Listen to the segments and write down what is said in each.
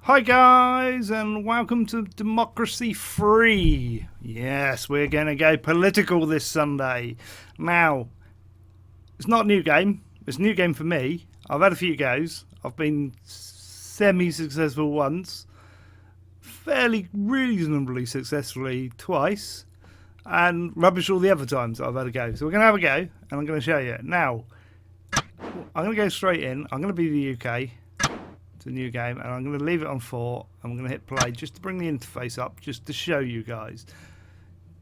Hi guys, and welcome to Democracy Free. Yes, we're going to go political this Sunday. Now, it's not a new game. It's a new game for me. I've had a few goes. I've been semi-successful once, fairly reasonably successfully twice, and rubbish all the other times I've had a go. So we're going to have a go, and I'm going to show you. Now, I'm going to go straight in. I'm going to be the UK. A new game, and I'm going to leave it on 4. I'm going to hit play just to bring the interface up, just to show you guys,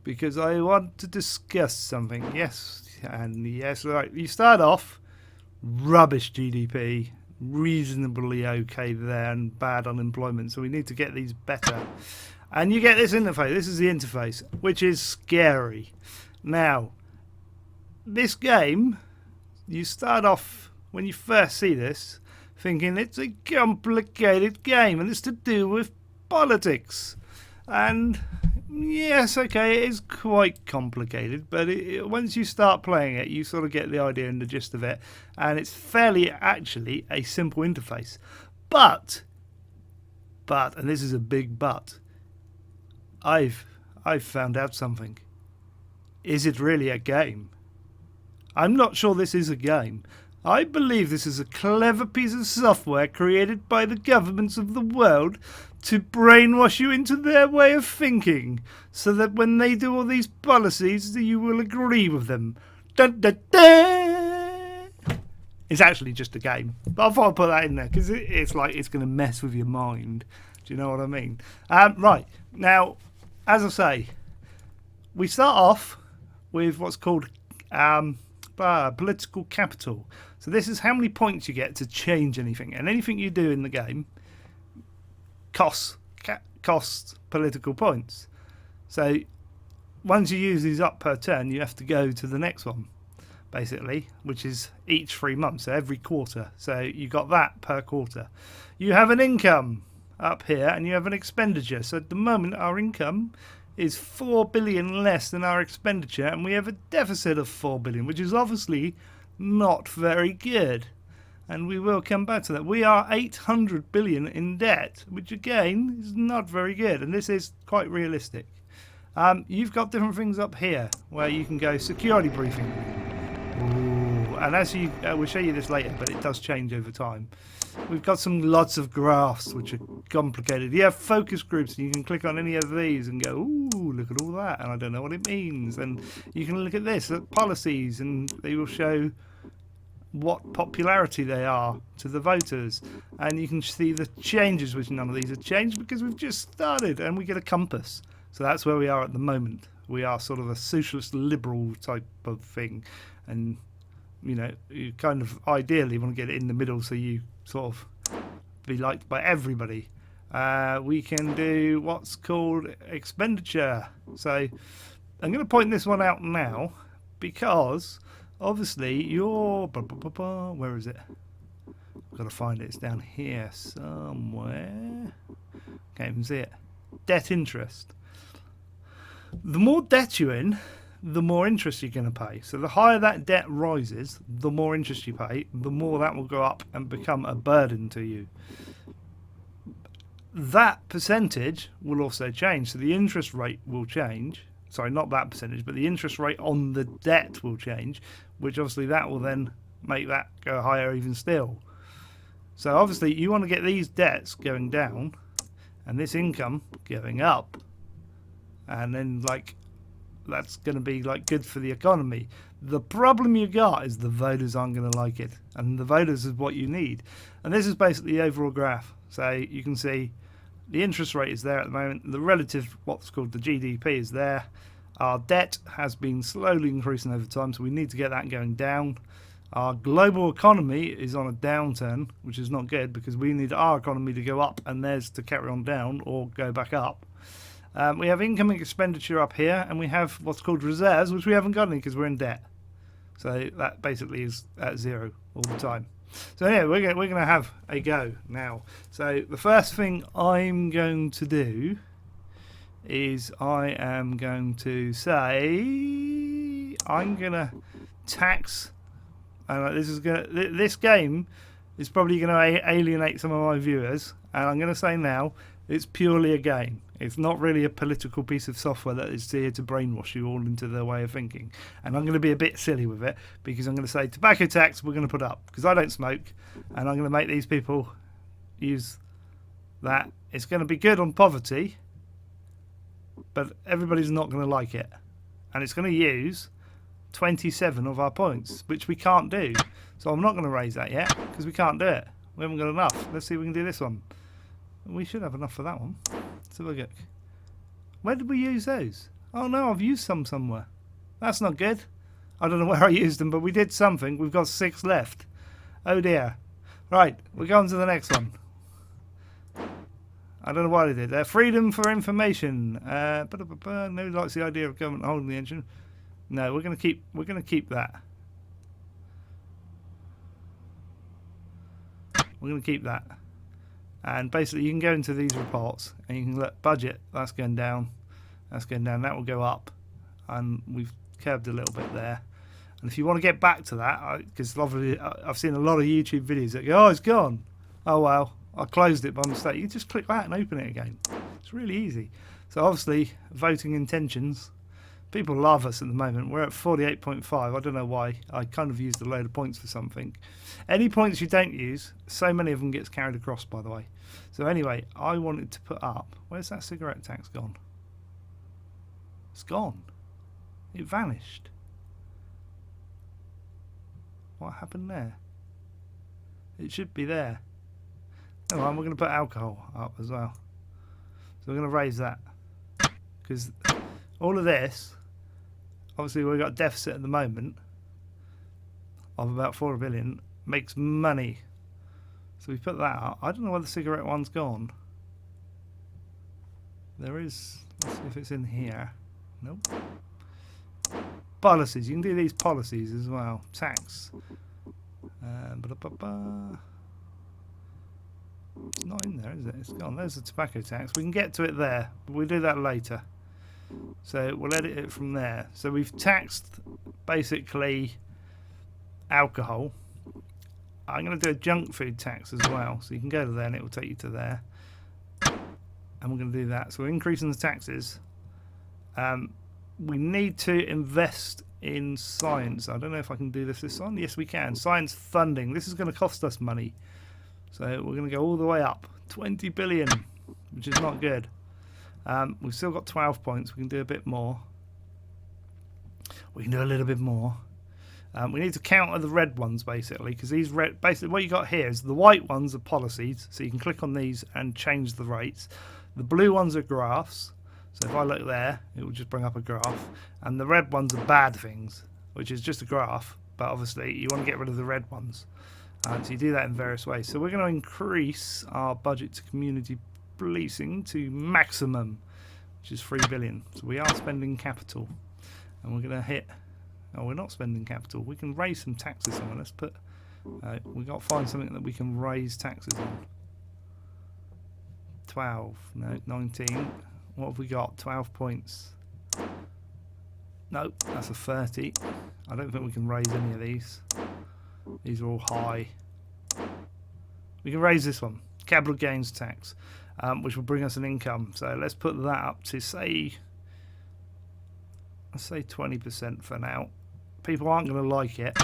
because I want to discuss something. Yes, and yes, right. You start off rubbish GDP, reasonably okay there, and bad unemployment. So we need to get these better. And you get this interface. This is the interface, which is scary. Now, this game, you start off when you first see this, thinking it's a complicated game and it's to do with politics. And yes, okay, it is quite complicated, but once you start playing it, you sort of get the idea and the gist of it, and it's fairly actually a simple interface. But, and this is a big but, I've found out something. Is it really a game? I'm not sure this is a game. I believe this is a clever piece of software created by the governments of the world to brainwash you into their way of thinking, so that when they do all these policies, you will agree with them. Dun, dun, dun. It's actually just a game, but I thought I'd put that in there because it's like it's going to mess with your mind. Do you know what I mean? Right, now, as I say, we start off with what's called political capital. So this is how many points you get to change anything, and anything you do in the game costs political points. So once you use these up per turn, you have to go to the next one, basically, which is each 3 months, so every quarter. So you got that per quarter. You have an income up here, and you have an expenditure. So at the moment, our income is 4 billion less than our expenditure, and we have a deficit of 4 billion, which is obviously not very good, and we will come back to that. We are 800 billion in debt, which again is not very good, and this is quite realistic. You've got different things up here where you can go security briefing. Ooh, and as you we'll show you this later, but it does change over time. We've got lots of graphs which are complicated. You have focus groups, and you can click on any of these and go, ooh, look at all that, and I don't know what it means. And you can look at this, at policies, and they will show what popularity they are to the voters. And you can see the changes, which none of these have changed because we've just started, and we get a compass. So that's where we are at the moment. We are sort of a socialist liberal type of thing, and you know, you kind of ideally want to get it in the middle so you sort of be liked by everybody. We can do what's called expenditure. So I'm going to point this one out now because obviously your where is it? I've got to find it. It's down here somewhere. Can't even see it. Debt interest. The more debt you're in, the more interest you're going to pay. So the higher that debt rises, the more interest you pay, the more that will go up and become a burden to you. That percentage will also change. So the interest rate will change. Sorry, not that percentage, but the interest rate on the debt will change, which obviously that will then make that go higher even still. So obviously you want to get these debts going down and this income going up. And then that's going to be good for the economy. The problem you got is the voters aren't going to like it, and the voters is what you need. And this is basically the overall graph. So you can see the interest rate is there at the moment. The relative, what's called the GDP, is there. Our debt has been slowly increasing over time, so we need to get that going down. Our global economy is on a downturn, which is not good because we need our economy to go up and theirs to carry on down or go back up. We have income and expenditure up here, and we have what's called reserves, which we haven't got any because we're in debt. So that basically is at zero all the time. So anyway, we're going to have a go now. So the first thing I'm going to do is I am going to say I'm going to tax. This game is probably going to alienate some of my viewers, And I'm going to say now, it's purely a game. It's not really a political piece of software that is here to brainwash you all into their way of thinking. And I'm going to be a bit silly with it, because I'm going to say tobacco tax we're going to put up, because I don't smoke, and I'm going to make these people use that. It's going to be good on poverty, but everybody's not going to like it. And it's going to use 27 of our points, which we can't do. So I'm not going to raise that yet, because we can't do it. We haven't got enough. Let's see if we can do this one. We should have enough for that one. Let's have a look. Where did we use those? Oh no, I've used some somewhere. That's not good. I don't know where I used them, but we did something. We've got 6 left. Oh dear. Right, we're going to the next one. I don't know what I did. Freedom for information. Nobody likes the idea of government holding the engine. No, we're going to keep that. We're going to keep that. And basically you can go into these reports and you can look, budget, that's going down, that's going down, that will go up, and we've curved a little bit there. And if you want to get back to that, because I've seen a lot of YouTube videos that go, oh, it's gone, oh well, I closed it by mistake. You just click that and open it again. It's really easy. So obviously voting intentions, people love us at the moment. We're at 48.5. I don't know why. I kind of used a load of points for something. Any points you don't use, so many of them gets carried across, by the way. So anyway, I wanted to put up... Where's that cigarette tax gone? It's gone. It vanished. What happened there? It should be there. Anyway, we're going to put alcohol up as well. So we're going to raise that. Because all of this... Obviously, we've got a deficit at the moment of about 4 billion. Makes money. So we put that up. I don't know where the cigarette one's gone. There is. Let's see if it's in here. Nope. Policies. You can do these policies as well. Tax. It's not in there, is it? It's gone. There's the tobacco tax. We can get to it there, but we'll do that later. So we'll edit it from there. So we've taxed basically alcohol. I'm going to do a junk food tax as well. So you can go to there and it will take you to there. And we're going to do that. So we're increasing the taxes. We need to invest in science. I don't know if I can do this on. Yes, we can. Science funding. This is going to cost us money. So we're going to go all the way up. 20 billion, which is not good. We've still got 12 points. We can do a bit more. We can do a little bit more. We need to counter the red ones basically, because these red, basically what you got here is the white ones are policies, so you can click on these and change the rates. The blue ones are graphs, so if I look there, it will just bring up a graph, and the red ones are bad things, which is just a graph, but obviously you want to get rid of the red ones. So you do that in various ways. So we're going to increase our budget to community policing to maximum, which is 3 billion. So we are spending capital, and we're going to hit... Oh, we're not spending capital. We can raise some taxes on. Let's put... we've got to find something that we can raise taxes on. 12. No, 19. What have we got? 12 points. Nope, that's a 30. I don't think we can raise any of these. These are all high. We can raise this one. Capital gains tax, which will bring us an income. So let's put that up to, say... Let's say 20% for now. People aren't going to like it.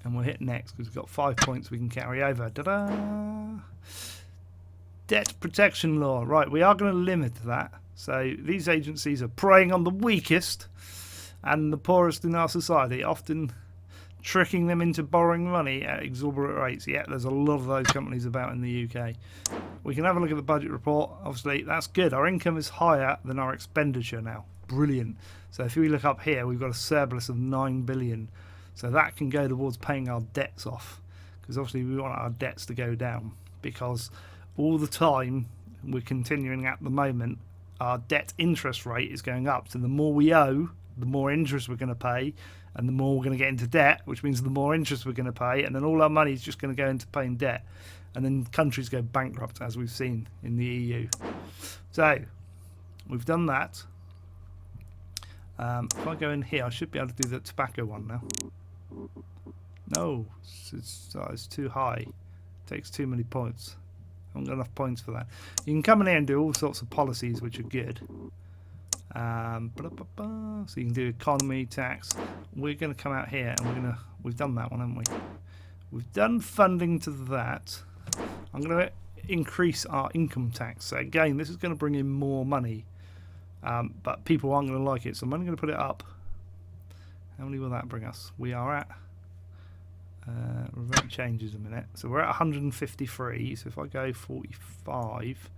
And we'll hit next because we've got 5 points we can carry over. Ta-da! Debt protection law. Right, we are going to limit that. So these agencies are preying on the weakest and the poorest in our society, often tricking them into borrowing money at exorbitant rates. Yeah, there's a lot of those companies about in the UK. We can have a look at the budget report. Obviously, that's good. Our income is higher than our expenditure now. Brilliant. So if we look up here, we've got a surplus of 9 billion. So that can go towards paying our debts off, because obviously we want our debts to go down, because all the time we're continuing at the moment, our debt interest rate is going up. So the more we owe, the more interest we're going to pay, and the more we're going to get into debt, which means the more interest we're going to pay, and then all our money is just going to go into paying debt, and then countries go bankrupt, as we've seen in the EU. So we've done that. If I go in here, I should be able to do the tobacco one now. No, it's too high. It takes too many points. haven't got enough points for that. You can come in here and do all sorts of policies which are good. So you can do economy, tax. We're going to come out here and we've done that one, haven't we? We've done funding to that. I'm going to increase our income tax. So again, this is going to bring in more money, but people aren't going to like it. So I'm only going to put it up. How many will that bring us? We are at revert changes a minute. So we're at 153. So if I go 45,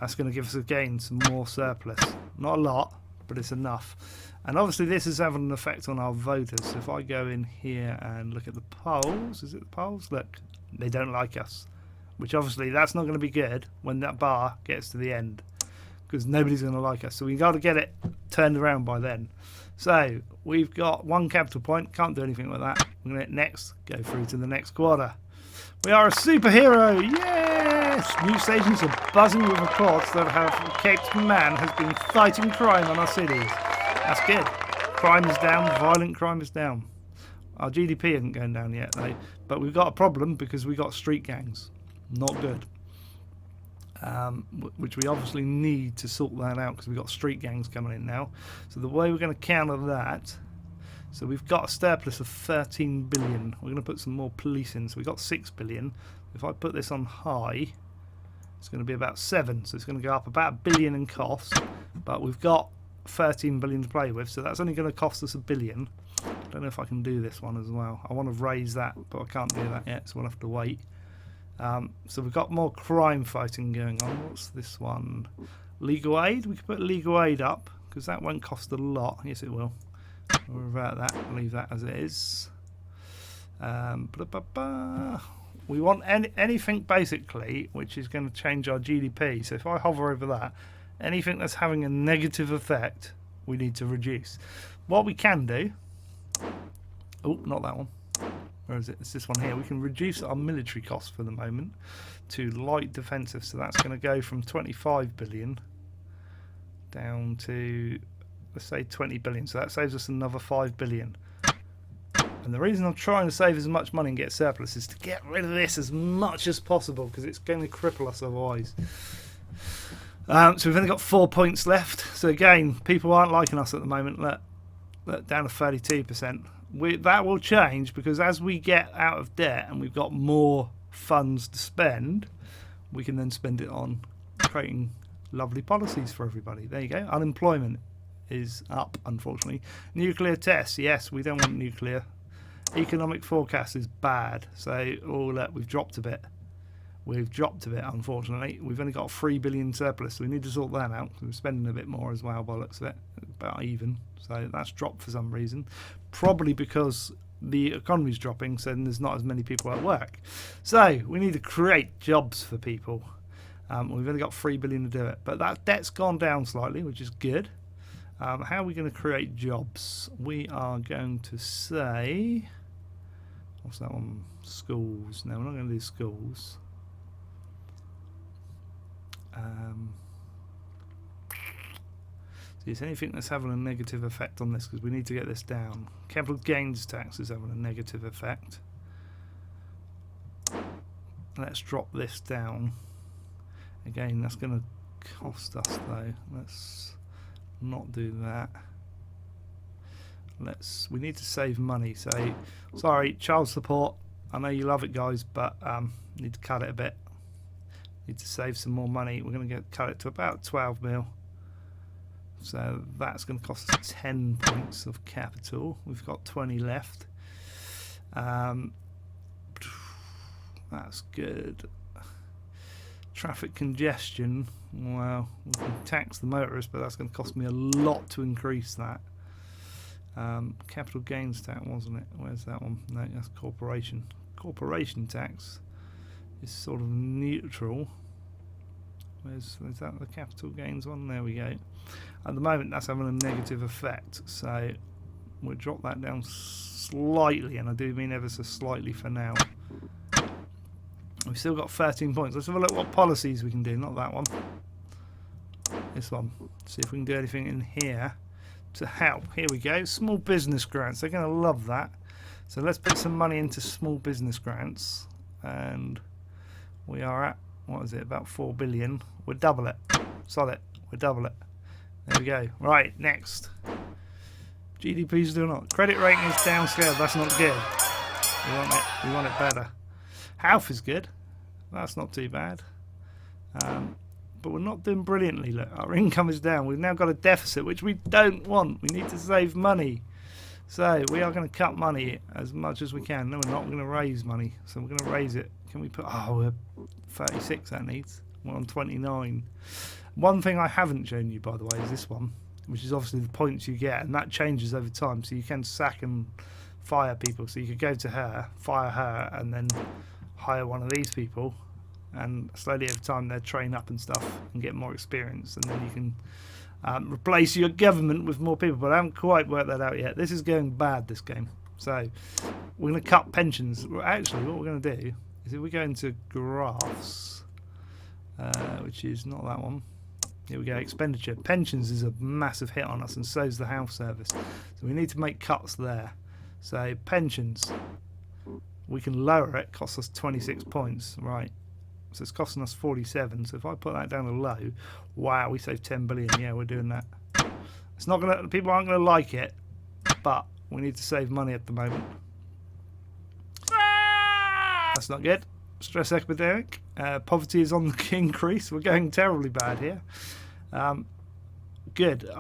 that's going to give us again some more surplus. Not a lot, but it's enough. And obviously this is having an effect on our voters. So if I go in here and look at the polls, is it the polls? Look, they don't like us. Which obviously that's not going to be good when that bar gets to the end, because nobody's going to like us. So we've got to get it turned around by then. So we've got 1 capital point. Can't do anything with that. I'm going to hit next. Go through to the next quarter. We are a superhero. Yes! News agents are buzzing with reports that have Cape Man has been fighting crime on our cities. That's good. Crime is down. Violent crime is down. Our GDP isn't going down yet, though. But we've got a problem because we've got street gangs. Not good. Which we obviously need to sort that out because we've got street gangs coming in now. So the way we're going to counter that, so we've got a surplus of 13 billion. We're going to put some more police in. So we've got 6 billion. If I put this on high, it's going to be about 7. So it's going to go up about $1 billion in cost. But we've got 13 billion to play with. So that's only going to cost us $1 billion. I don't know if I can do this one as well. I want to raise that, but I can't do that yet. So we'll have to wait. So we've got more crime fighting going on. What's this one? Legal aid. We could put legal aid up because that won't cost a lot. Yes, it will. We'll revert that. Leave that as it is. We want anything basically which is going to change our GDP. So if I hover over that, anything that's having a negative effect, we need to reduce. What we can do. Oh, not that one. Where is it? It's this one here. We can reduce our military costs for the moment to light defensive. So that's going to go from 25 billion down to, let's say, 20 billion. So that saves us another 5 billion. And the reason I'm trying to save as much money and get surplus is to get rid of this as much as possible because it's going to cripple us otherwise. So we've only got 4 points left. So again, people aren't liking us at the moment. Look, down to 32%. That will change because as we get out of debt and we've got more funds to spend, we can then spend it on creating lovely policies for everybody. There you go. Unemployment is up, unfortunately. Nuclear tests, yes, we don't want nuclear. Economic forecast is bad. So, look, we've dropped a bit. We've dropped a bit, unfortunately. We've only got 3 billion surplus, so we need to sort that out. We're spending a bit more as well by the looks of it. About even. So that's dropped for some reason. Probably because the economy's dropping, so there's not as many people at work. So we need to create jobs for people. We've only got 3 billion to do it. But that debt's gone down slightly, which is good. How are we going to create jobs? We are going to say... What's that one? Schools. No, we're not going to do schools. So it's anything that's having a negative effect on this because we need to get this down. Capital gains tax is having a negative effect. Let's drop this down. Again, that's going to cost us though. Let's not do that. We need to save money. So, sorry, child support. I know you love it, guys, but need to cut it a bit. Need to save some more money. We're going to cut it to about 12 mil. So that's going to cost us 10 points of capital. We've got 20 left. That's good. Traffic congestion. Well, we can tax the motorists, but that's going to cost me a lot to increase that. Capital gains tax, wasn't it? Where's that one? No, that's corporation. Corporation tax is sort of neutral. Is that the capital gains one? There we go. At the moment that's having a negative effect, so we'll drop that down slightly, and I do mean ever so slightly for now. We've still got 13 points. Let's have a look what policies we can do. Not that one. This one. See if we can do anything in here to help. Here we go. Small business grants. They're going to love that. So let's put some money into small business grants, and we are at what is it, about 4 billion. We'll double it. Solid. We'll double it. There we go. Right, next. GDP's still not. Credit rating is downscaled. That's not good. We want it. We want it better. Health is good. That's not too bad. But we're not doing brilliantly. Look, our income is down. We've now got a deficit, which we don't want. We need to save money. So we are going to cut money as much as we can. No, we're not going to raise money. So we're going to raise it. Can we put... Oh, we're 36 that needs. We're on 29. One thing I haven't shown you, by the way, is this one, which is obviously the points you get. And that changes over time. So you can sack and fire people. So you could go to her, fire her, and then hire one of these people. And slowly over time they'll train up and stuff and get more experience, and then you can replace your government with more people. But I haven't quite worked that out yet. This is going bad, this game. So we're going to cut pensions. Well, actually, what we're going to do is if we go into graphs, which is not that one. Here we go, expenditure. Pensions is a massive hit on us, and so is the health service. So we need to make cuts there. So pensions, we can lower it, costs us 26 points. Right. So it's costing us 47. So if I put that down to low, wow, we saved 10 billion. Yeah, we're doing that. It's not gonna. People aren't gonna like it, but we need to save money at the moment. That's not good. Stress epidemic. Poverty is on the increase. We're going terribly bad here. Good.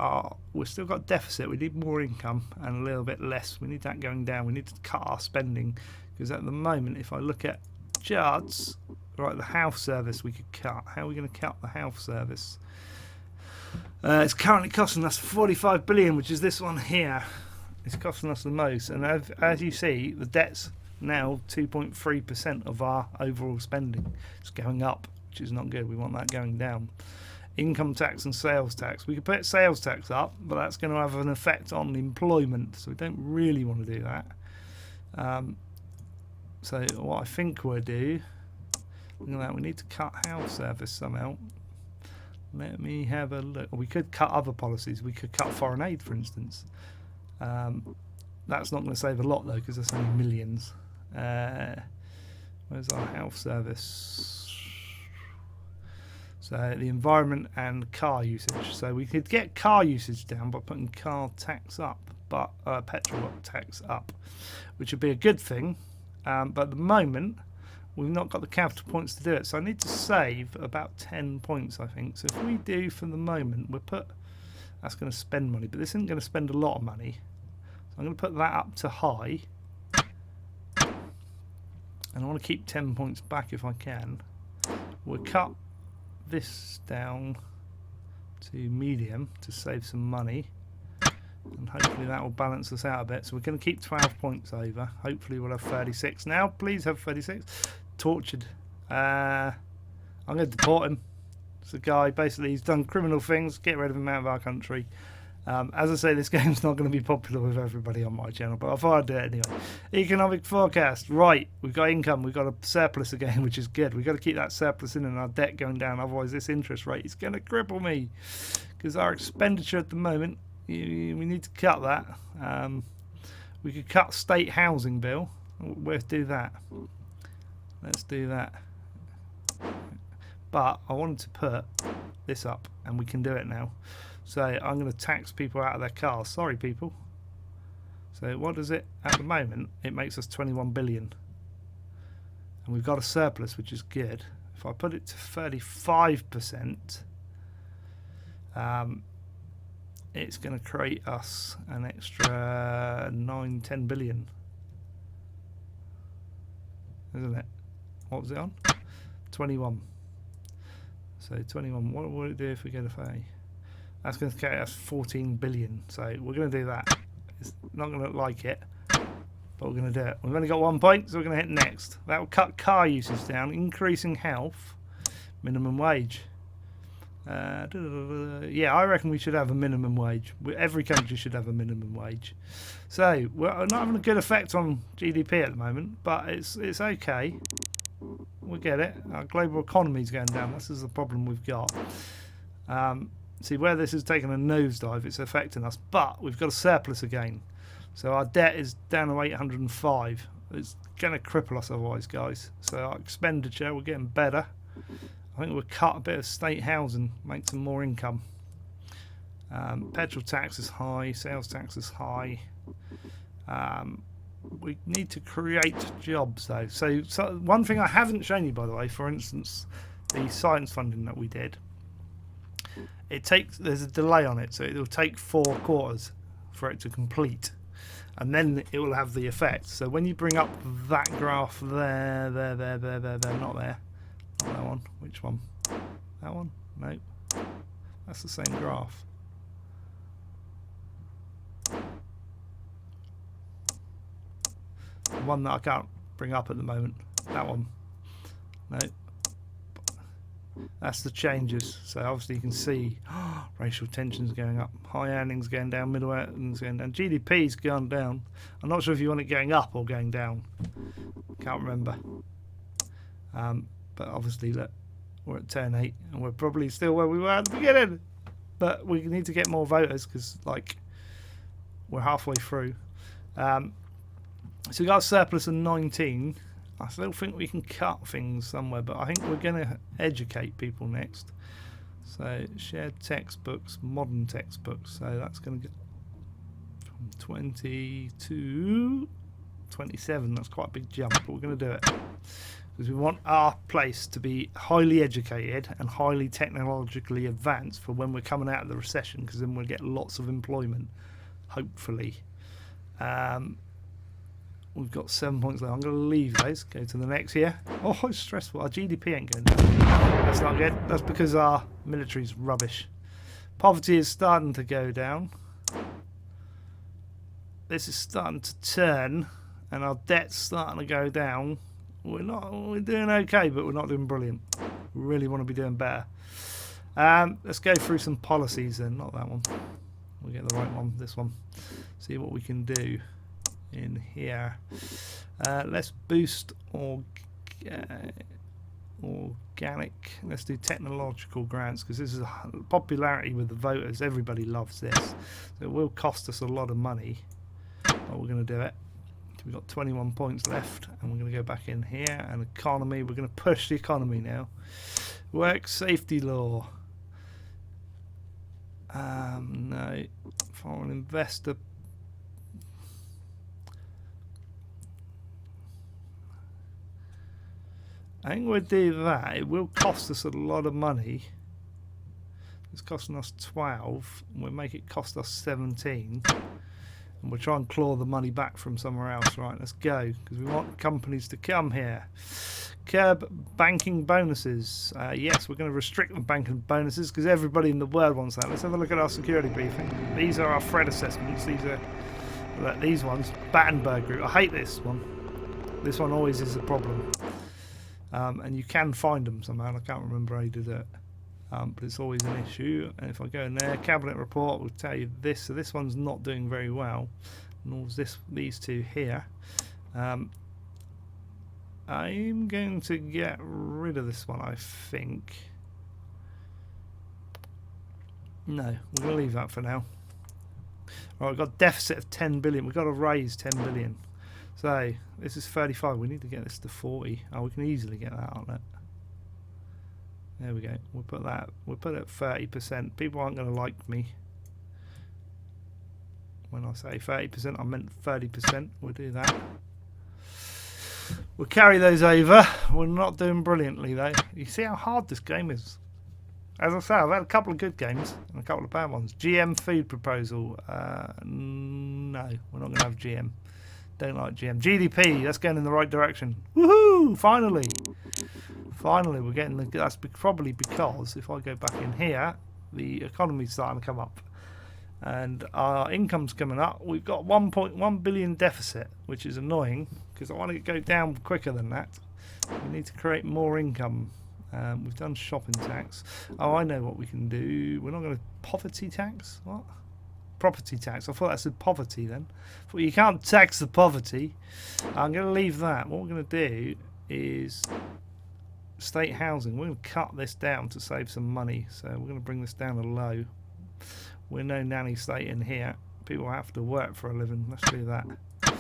We've still got deficit. We need more income and a little bit less. We need that going down. We need to cut our spending, because at the moment, if I look at charts. Right, the health service we could cut. How are we going to cut the health service? It's currently costing us 45 billion, which is this one here. It's costing us the most. And as you see, the debt's now 2.3% of our overall spending. It's going up, which is not good. We want that going down. Income tax and sales tax. We could put sales tax up, but that's going to have an effect on employment. So we don't really want to do that. So what I think we'll do... Look at that. We need to cut health service somehow. Let me have a look. We could cut other policies. We could cut foreign aid, for instance. That's not going to save a lot, though, because that's only millions. Where's our health service? So the environment and car usage. So we could get car usage down by putting car tax up, but petrol tax up, which would be a good thing. But at the moment... We've not got the capital points to do it, so I need to save about 10 points, I think. So if we do, for the moment, that's going to spend money, but this isn't going to spend a lot of money. So I'm going to put that up to high. And I want to keep 10 points back if I can. We'll cut this down to medium to save some money. And hopefully that will balance us out a bit. So we're going to keep 12 points over. Hopefully we'll have 36 now. Please have 36. Tortured. I'm going to deport him. It's a guy, basically, he's done criminal things. Get rid of him out of our country. As I say, this game's not going to be popular with everybody on my channel, but I thought I'd do it anyway. Economic forecast. Right, we've got income. We've got a surplus again, which is good. We've got to keep that surplus in and our debt going down. Otherwise, this interest rate is going to cripple me. Because our expenditure at the moment... We need to cut that. We could cut state housing bill. We'll do that. Let's do that. But I wanted to put this up, and we can do it now. So I'm going to tax people out of their cars. Sorry, people. So what does it, at the moment, it makes us 21 billion. And we've got a surplus, which is good. If I put it to 35%, it's going to create us an extra 9-10 billion, isn't it? What was it on? 21. So 21. What would it do if we go to 30? That's going to create us 14 billion. So we're going to do that. It's not going to look like it, but we're going to do it. We've only got 1 point, so we're going to hit next. That will cut car usage down, increasing health, minimum wage. Yeah, I reckon we should have a minimum wage. Every country should have a minimum wage. So we're not having a good effect on GDP at the moment, but it's okay. We get it. Our global economy is going down. This is the problem we've got. See, where this is taking a nosedive, it's affecting us, but we've got a surplus again. So our debt is down to 805. It's going to cripple us otherwise, guys. So our expenditure, we're getting better. I think we'll cut a bit of state housing, make some more income. Petrol tax is high, sales tax is high. We need to create jobs though. So one thing I haven't shown you, by the way, for instance, the science funding that we did. There's a delay on it, so it'll take 4 quarters for it to complete, and then it will have the effect. So when you bring up that graph there, not there, not that one. Which one? That one? No, that's the same graph. The one that I can't bring up at the moment. That one. No. That's the changes. So obviously you can see racial tensions going up, high earnings going down, middle earnings going down, GDP's gone down. I'm not sure if you want it going up or going down. Can't remember. But obviously, look, we're at turn 8 and we're probably still where we were at the beginning. But we need to get more voters because, like, we're halfway through. So we got a surplus of 19. I still think we can cut things somewhere, but I think we're going to educate people next. So shared textbooks, modern textbooks. So that's going to get from 20 to 27. That's quite a big jump, but we're going to do it because we want our place to be highly educated and highly technologically advanced for when we're coming out of the recession, because then we'll get lots of employment, hopefully. We've got 7 points there. I'm going to leave those. Go to the next here. Oh, it's stressful. Our GDP ain't going down. That's not good. That's because our military's rubbish. Poverty is starting to go down. This is starting to turn, and our debt's starting to go down. We're doing okay, but we're not doing brilliant. We really want to be doing better. Let's go through some policies then. Not that one. We'll get the right one. This one. See what we can do in here. Let's boost organic. Let's do technological grants, because this is a popularity with the voters. Everybody loves this. So it will cost us a lot of money, but we're going to do it. We've got 21 points left, and we're going to go back in here. And economy, we're going to push the economy now. Work safety law. No, foreign investor. I think we'll do that. It will cost us a lot of money. It's costing us 12. We'll make it cost us 17. And we'll try and claw the money back from somewhere else. Right, let's go, because we want companies to come here. Curb banking bonuses. Yes, we're going to restrict the banking bonuses because everybody in the world wants that. Let's have a look at our security briefing. These are our threat assessments. These are these ones. Battenberg Group. I hate this one. This one always is a problem. And you can find them somehow. I can't remember how you did it. But it's always an issue. And if I go in there, cabinet report will tell you this. So this one's not doing very well. Nor is these two here. I'm going to get rid of this one, I think. No, we're going to leave that for now. Right, we've got a deficit of 10 billion. We've got to raise 10 billion. So this is 35. We need to get this to 40. Oh, we can easily get that on it. There we go. We'll put that. We'll put it at 30%. People aren't going to like me when I say 30%. I meant 30%. We'll do that. We'll carry those over. We're not doing brilliantly though. You see how hard this game is. As I say, I've had a couple of good games and a couple of bad ones. GM food proposal. No, we're not going to have GM. Don't like GM. GDP, that's going in the right direction. Woohoo! Finally! Finally, we're getting the... That's probably because if I go back in here, the economy's starting to come up. And our income's coming up. We've got 1.1 billion deficit, which is annoying because I want to go down quicker than that. We need to create more income. We've done shopping tax. Oh, I know what we can do. We're not going to... Poverty tax? What? Property tax. I thought that said poverty then. But you can't tax the poverty. I'm going to leave that. What we're going to do is state housing. We're going to cut this down to save some money. So we're going to bring this down to low. We're no nanny state in here. People have to work for a living. Let's do that. So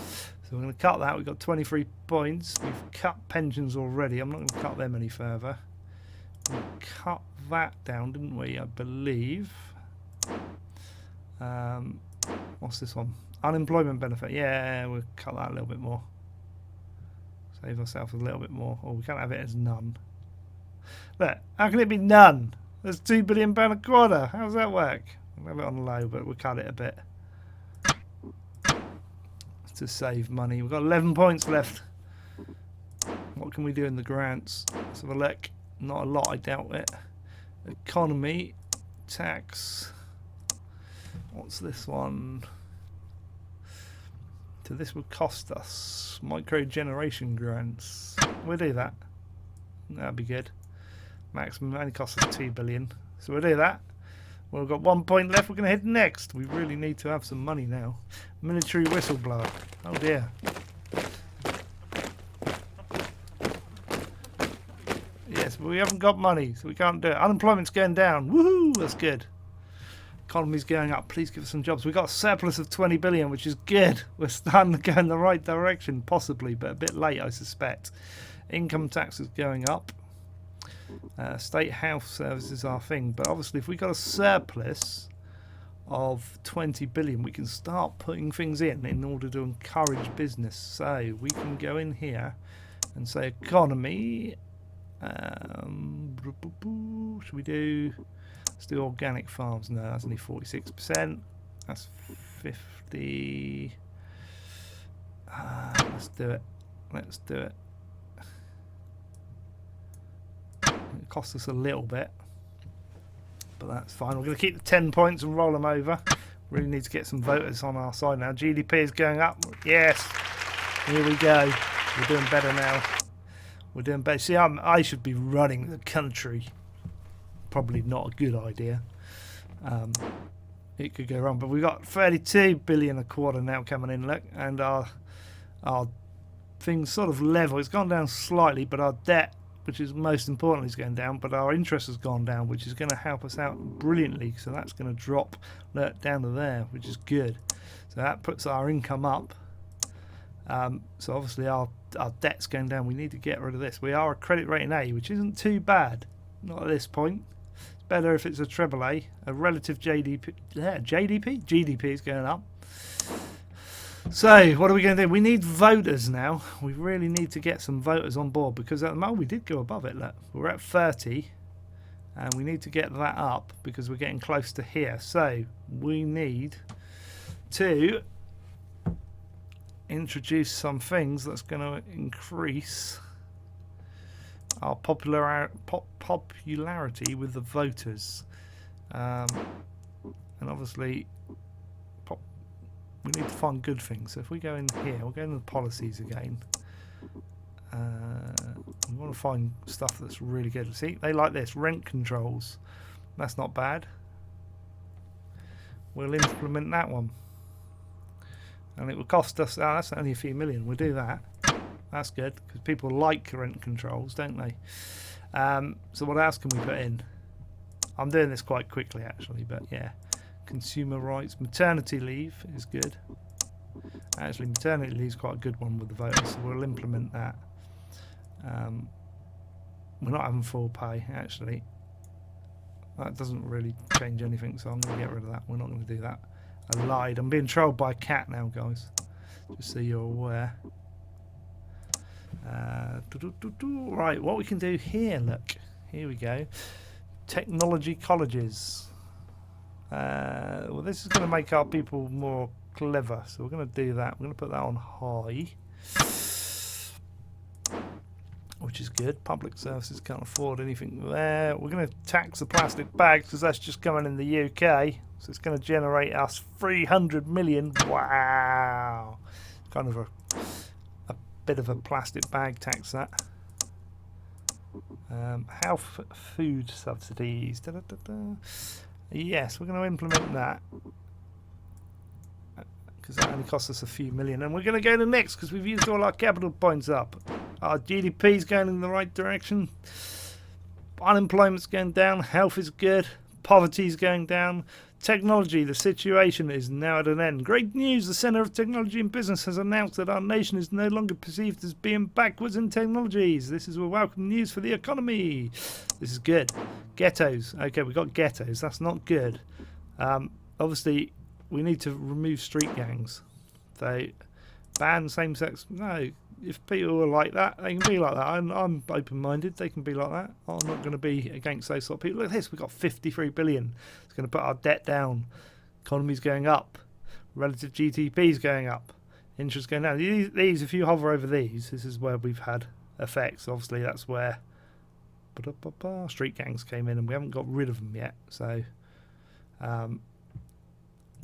we're going to cut that. We've got 23 points. We've cut pensions already. I'm not going to cut them any further. cut that down, didn't we? I believe. What's this one? Unemployment benefit. Yeah, we'll cut that a little bit more. Save ourselves a little bit more. Or we can't have it as none. Look, how can it be none? There's £2 billion a quarter. How does that work? We'll have it on low, but we'll cut it a bit to save money. We've got 11 points left. What can we do in the grants? Let's have a look. Not a lot, I doubt it. Economy, tax. What's this one? So this would cost us micro generation grants. We'll do that. That'd be good. Maximum only costs us 2 billion. So we'll do that. Well, we've got 1 point left. We're going to head next. We really need to have some money now. Military whistleblower. Oh dear. Yes, but we haven't got money, so we can't do it. Unemployment's going down. Woohoo! That's good. Economy's going up. Please give us some jobs. We've got a surplus of 20 billion, which is good. We're starting to go in the right direction, possibly, but a bit late, I suspect. Income tax is going up. State health service is our thing, but obviously if we got a surplus of 20 billion, we can start putting things in order to encourage business. So we can go in here and say economy. Should we do? Let's do organic farms. No, that's only 46%. That's 50. Let's do it. Let's do it. It costs us a little bit, but that's fine. We're going to keep the 10 points and roll them over. Really need to get some voters on our side now. GDP is going up. Yes. Here we go. We're doing better now. We're doing better. See, I should be running the country. Probably not a good idea. It could go wrong, but we've got 32 billion a quarter now coming in, look, and our things sort of level. It's gone down slightly, but our debt, which is most importantly, is going down, but our interest has gone down, which is going to help us out brilliantly. So that's going to drop down to there, which is good. So that puts our income up. So obviously our debt's going down. We need to get rid of this. We are a credit rating A, which isn't too bad. Not at this point. It's better if it's a AAA. A relative GDP. Yeah, GDP is going up. So what are we going to do? We need voters now. We really need to get some voters on board, because at the moment we did go above it. Look, we're at 30, and we need to get that up because we're getting close to here. So we need to introduce some things that's going to increase our popularity with the voters, and obviously we need to find good things. So if we go in here, we'll go into the policies again. We want to find stuff that's really good. See, they like this, rent controls. That's not bad. We'll implement that one. And it will cost us, that's only a few million. We'll do that. That's good, because people like rent controls, don't they? So what else can we put in? I'm doing this quite quickly, actually, but yeah. Consumer rights. Maternity leave is good. Actually, maternity leave is quite a good one with the voters, so we'll implement that. We're not having full pay, actually. That doesn't really change anything, so I'm going to get rid of that. We're not going to do that. I lied. I'm being trolled by a cat now, guys. Just so you're aware. Right, what we can do here, look. Here we go. Technology colleges. Well, this is going to make our people more clever, so we're going to do that. We're going to put that on high, which is good. Public services can't afford anything there. We're going to tax the plastic bags because that's just coming in the UK, so it's going to generate us 300 million. Wow, kind of a bit of a plastic bag tax, that. Health food subsidies. Yes, we're going to implement that because that only costs us a few million, and we're going to go to next because we've used all our capital points up. Our GDP is going in the right direction. Unemployment's going down. Health is good. Poverty is going down. Technology, the situation is now at an end. Great news, the Centre of Technology and Business has announced that our nation is no longer perceived as being backwards in technologies. This is welcome news for the economy. This is good. Ghettos. Okay, we got ghettos. That's not good. Obviously, we need to remove street gangs. So, ban same-sex. No, if people are like that, they can be like that. I'm open-minded. They can be like that. I'm not going to be against those sort of people. Look at this. We've got 53 billion. It's going to put our debt down. Economy's going up. Relative GDP's going up. Interest going down. These, if you hover over these, this is where we've had effects. Obviously, that's where street gangs came in, and we haven't got rid of them yet. So, I'm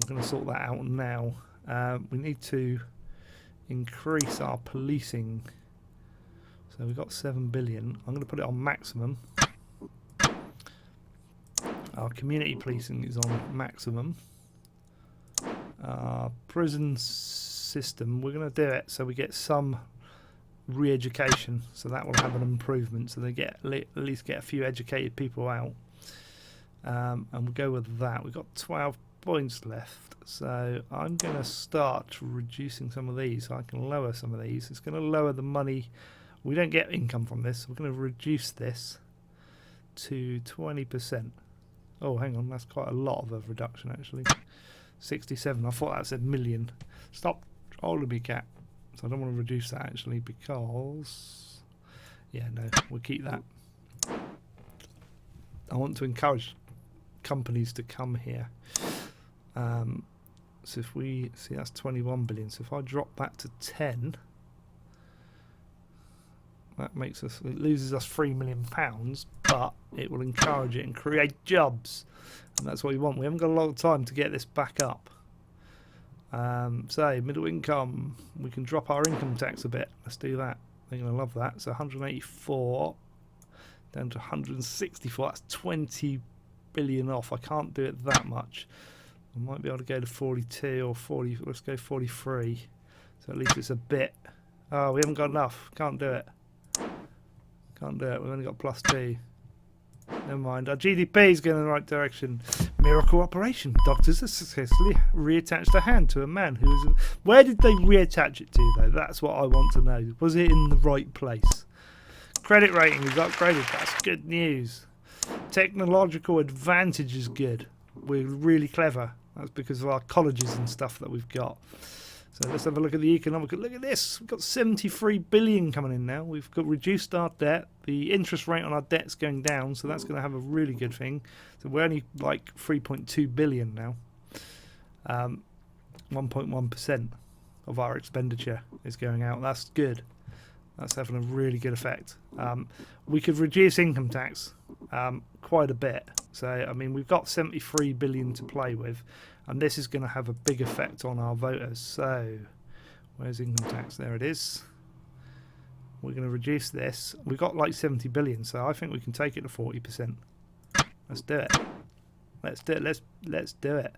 going to sort that out now. We need to increase our policing. So we've got 7 billion. I'm going to put it on maximum. Our community policing is on maximum. Our prison system, we're going to do it so we get some re-education. So that will have an improvement. So they get at least get a few educated people out. And we'll go with that. We've got 12 points left. So I'm going to start reducing some of these so I can lower some of these. It's going to lower the money. We don't get income from this. We're going to reduce this to 20%. Oh, hang on. That's quite a lot of a reduction, actually. 67. I thought that said million. Stop holding me, cat. So I don't want to reduce that, actually, because... Yeah, no. We'll keep that. I want to encourage companies to come here. So if we... See, that's 21 billion. So if I drop that to 10... That makes us... It loses us £3 million, but it will encourage it and create jobs. And that's what we want. We haven't got a lot of time to get this back up. So, middle income. We can drop our income tax a bit. Let's do that. They're going to love that. So 184 down to 164. That's 20 billion off. I can't do it that much. I might be able to go to 42 or 40. Let's go 43. So at least it's a bit. Oh, we haven't got enough. Can't do it. Can't do it. We've only got +2. Never mind. Our GDP is going in the right direction. Miracle operation. Doctors have successfully reattached a hand to a man who is... Where did they reattach it to, though? That's what I want to know. Was it in the right place? Credit rating is upgraded. That's good news. Technological advantage is good. We're really clever. That's because of our colleges and stuff that we've got. So let's have a look at the economic. Look at this. We've got 73 billion coming in now. We've got reduced our debt. The interest rate on our debt's going down, so that's going to have a really good thing. So we're only like 3.2 billion now. 1.1% of our expenditure is going out. That's good. That's having a really good effect. We could reduce income tax quite a bit. So, I mean, we've got 73 billion to play with. And this is going to have a big effect on our voters. So, where's income tax? There it is. We're going to reduce this. We've got like 70 billion, so I think we can take it to 40%. Let's do it. Let's do it. Let's do it.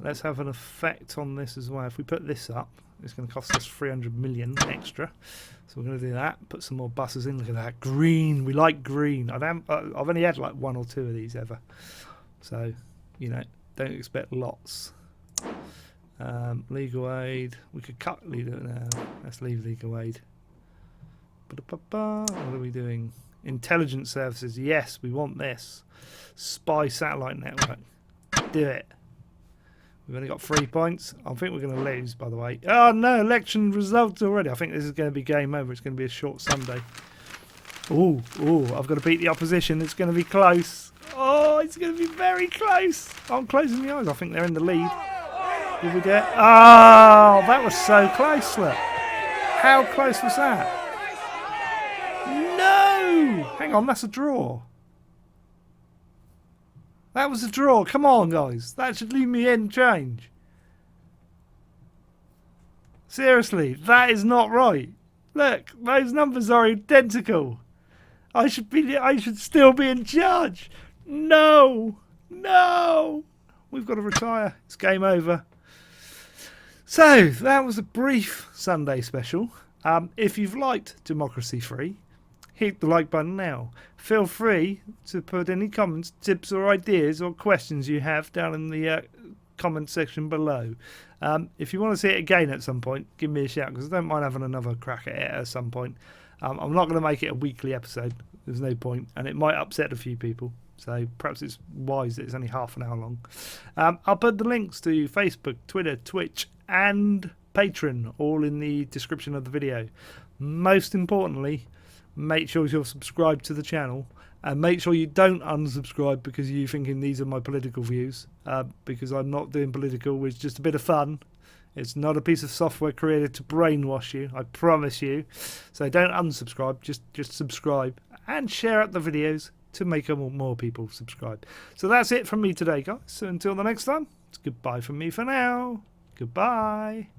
Let's have an effect on this as well. If we put this up, it's going to cost us 300 million extra. So we're going to do that. Put some more buses in. Look at that. Green. We like green. I've only had like 1 or 2 of these ever. So, you know, don't expect lots. Legal aid. We could cut legal aid now. Let's leave legal aid. What are we doing? Intelligence services. Yes, we want this. Spy satellite network. Do it. We've only got 3 points. I think we're going to lose, by the way. Oh, no. Election results already. I think this is going to be game over. It's going to be a short Sunday. Ooh, I've got to beat the opposition. It's going to be close. Oh, it's going to be very close. I'm closing my eyes. I think they're in the lead. Did we get... Oh, that was so close, look. How close was that? No! Hang on, that's a draw. That was a draw. Come on, guys. That should leave me in change. Seriously, that is not right. Look, those numbers are identical. I should still be in charge. No. We've got to retire. It's game over. So, that was a brief Sunday special. If you've liked Democracy Free, hit the like button now. Feel free to put any comments, tips or ideas or questions you have down in the comment section below. If you want to see it again at some point, give me a shout, because I don't mind having another crack at it at some point. I'm not going to make it a weekly episode. There's no point, and it might upset a few people. So perhaps it's wise that it's only half an hour long. I'll put the links to Facebook, Twitter, Twitch and Patreon all in the description of the video. Most importantly, make sure you're subscribed to the channel, and make sure you don't unsubscribe because you're thinking these are my political views, because I'm not doing political. It's just a bit of fun. It's not a piece of software created to brainwash you, I promise you. So don't unsubscribe, just subscribe and share out the videos to make more people subscribe. So that's it from me today, guys. So until the next time, it's goodbye from me for now. Goodbye.